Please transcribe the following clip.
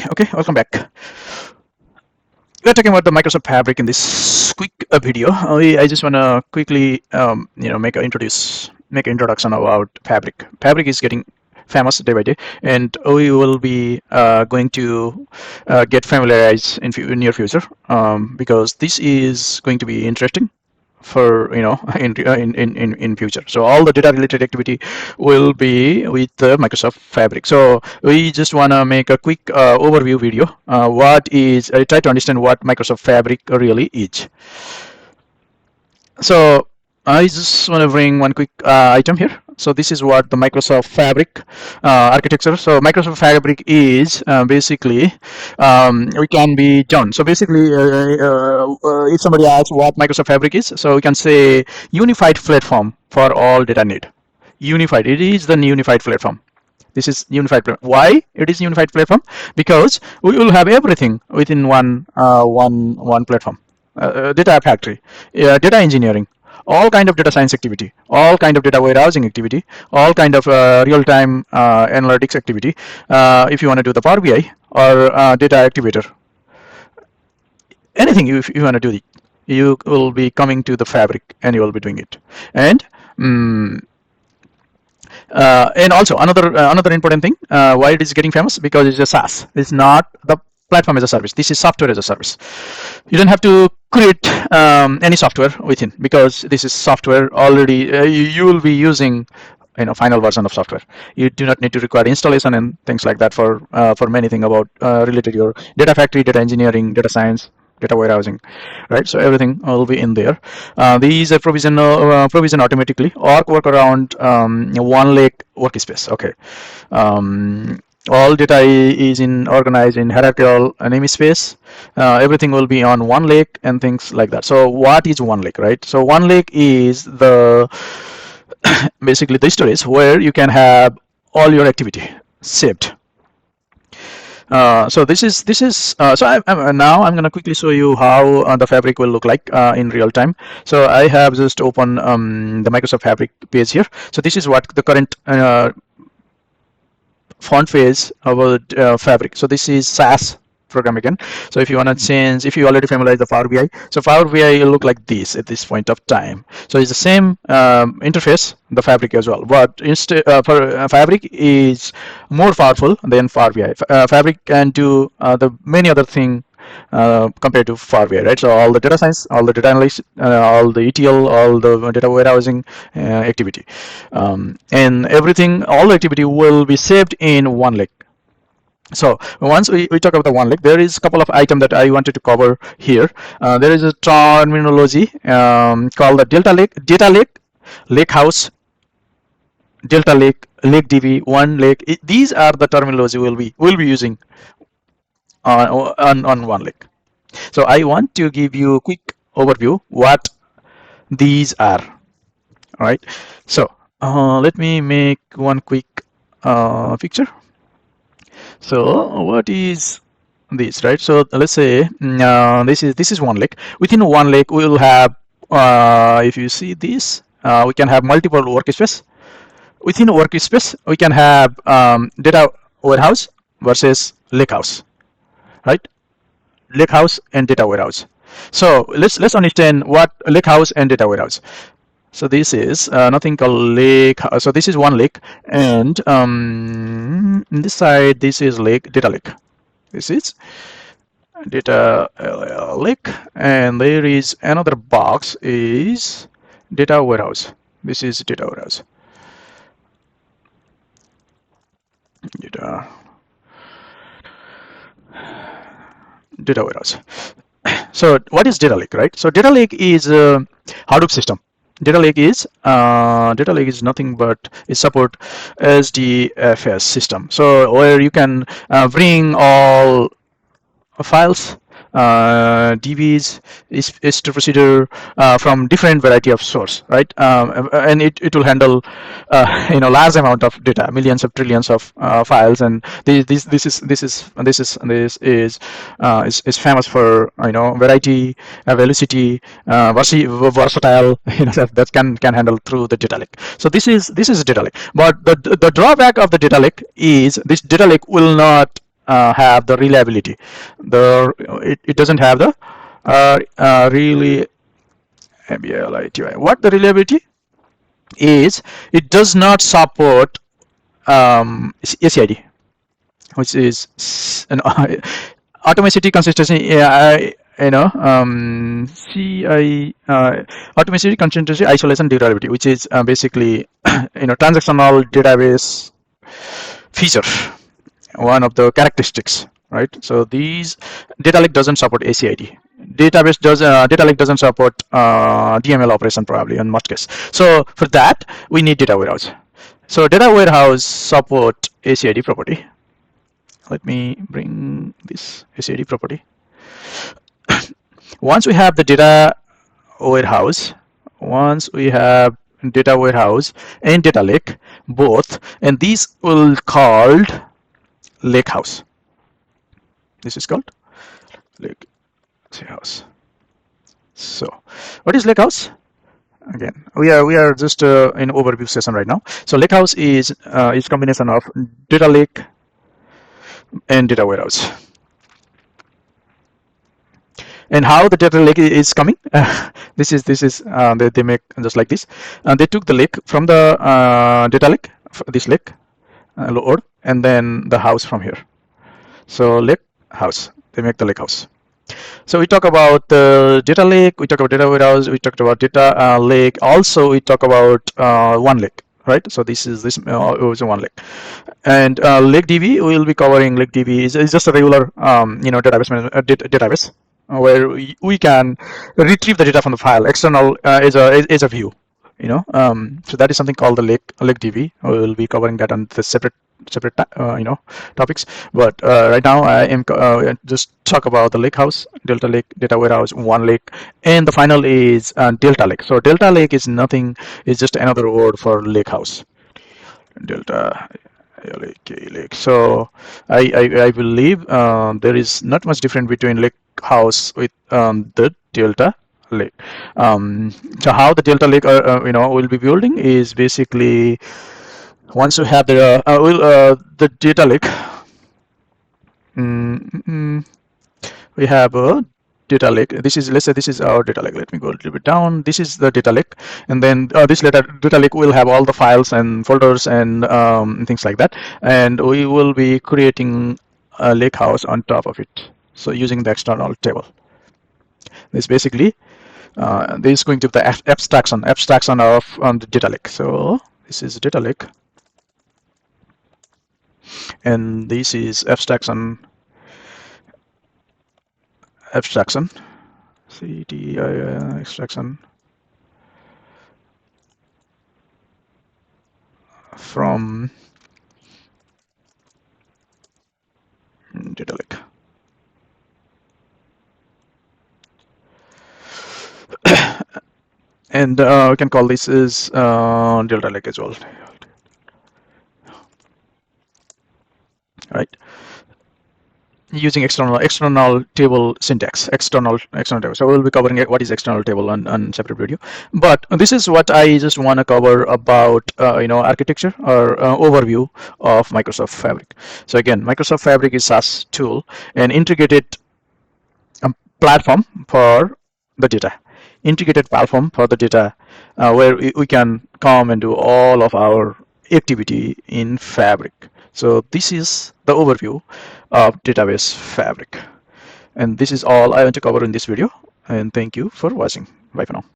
Okay, welcome back. We're talking about the Microsoft Fabric in this quick video. I just want to quickly, make an introduction about Fabric. Fabric is getting famous day by day, and we will be going to get familiarized in near future because this is going to be interesting for in future. So all the data related activity will be with Microsoft Fabric. So we just want to make a quick overview video. I try to understand what Microsoft Fabric really is. So I just want to bring one quick item here. So this is what the Microsoft Fabric architecture. So Microsoft Fabric is basically we can be done. So basically, if somebody asks what Microsoft Fabric is, so we can say unified platform for all data need. Unified. It is the unified platform. This is unified platform. Why it is unified platform? Because we will have everything within one platform. Data factory, data engineering, all kind of data science activity, all kind of data warehousing activity, all kind of real-time analytics activity. If you want to do the Power BI or data activator, anything if you want to do it, you will be coming to the Fabric and you will be doing it. And also another important thing, why it is getting famous, because it's a SaaS. It's not the platform as a service. This is software as a service. You don't have to create any software within, because this is software already. You will be using final version of software. You do not need to require installation and things like that for many things about related to your data factory, data engineering, data science, data warehousing, right? So everything will be in there. These are provision automatically or work around OneLake workspace. Okay. All data is organized in hierarchical namespace. Everything will be on OneLake and things like that. So what is OneLake, right? So OneLake is the basically the storage where you can have all your activity saved. So this is so now I'm going to quickly show you how the Fabric will look like in real time. So I have just opened the Microsoft Fabric page here. So this is what the current font phase of Fabric. So this is SaaS program again. So if you want to change, if you already familiarize the Power BI, so Power BI will look like this at this point of time. So it's the same interface, the Fabric as well, but instead Fabric is more powerful than Power BI. Fabric can do the many other things compared to Power BI, right? So all the data science, all the data analysis, all the ETL, all the data warehousing activity, and everything, all the activity will be saved in OneLake. So once we talk about the OneLake, there is a couple of items that I wanted to cover here. There is a terminology called the Data Lake, Lakehouse, Delta Lake, LakeDB, OneLake. These are the terminology we'll be using on OneLake. So I want to give you a quick overview what these are. All right. So let me make one quick picture. So what is this, right? So let's say this is OneLake. Within OneLake, we will have, if you see this, we can have multiple workspace. Within workspace, we can have data warehouse versus Lakehouse, right? Lakehouse and data warehouse. So let's understand what Lakehouse and data warehouse. So this is nothing called Lake. So this is OneLake, and in this side this is data lake. This is data lake, and there is another box is data warehouse. This is data warehouse. Data warehouse. So what is data lake, right? So data lake is a Hadoop system. Data lake is nothing but it support SDFS system. So where you can bring all files, DBs, is-to procedure from different variety of source, right? And it will handle large amount of data, millions of trillions of files, and this is famous for variety, velocity, versatile, that can handle through the data lake. So this is data lake. But the drawback of the data lake is this data lake will not have the reliability. It doesn't have the really what the reliability is. It does not support ACID, which is atomicity, consistency, CI, atomicity, consistency, isolation, durability, which is basically transactional database feature, one of the characteristics, right? So these data lake doesn't support ACID. Data lake doesn't support DML operation probably in most case. So for that we need data warehouse. So data warehouse support ACID property. Let me bring this ACID property. Once we have the data warehouse, once we have data warehouse and data lake both, and these will called Lakehouse. This is called Lakehouse. So what is Lakehouse? Again, we are just in overview session right now. So Lakehouse is combination of data lake and data warehouse. And how the data lake is coming? This is they make just like this. They took the lake from the data lake, this lake, load, and then the house from here. So lake house, they make the lake house. So we talk about the data lake, we talk about data warehouse, we talked about data lake. Also, we talk about OneLake, right? So this is OneLake, and LakeDB. We will be covering LakeDB. Is just a regular database where we can retrieve the data from the file. External is a view. So that is something called the LakeDB. We will be covering that on the separate topics. But right now I am just talk about the Lakehouse, Delta Lake, Data Warehouse, OneLake, and the final is Delta Lake. So Delta Lake is nothing, is just another word for Lakehouse. Delta Lake. So I believe there is not much difference between Lakehouse with the Delta Lake. So how the Delta Lake will be building is basically once you have the data lake. We have a data lake. Let's say this is our data lake. Let me go a little bit down. This is the data lake, and then this data lake will have all the files and folders and things like that, and we will be creating a lake house on top of it. So using the external table. This basically this is going to be the abstraction of the data lake. So this is data lake, and this is abstraction CTI extraction from data lake. And we can call this is delta lake as well, right? Using external table syntax, external table. So we'll be covering what is external table on separate video. But this is what I just want to cover about architecture or overview of Microsoft Fabric. So again, Microsoft Fabric is SaaS tool and integrated platform for the data. Integrated platform for the data where we can come and do all of our activity in Fabric. So this is the overview of database Fabric, and this is all I want to cover in this video, and thank you for watching. Bye for now.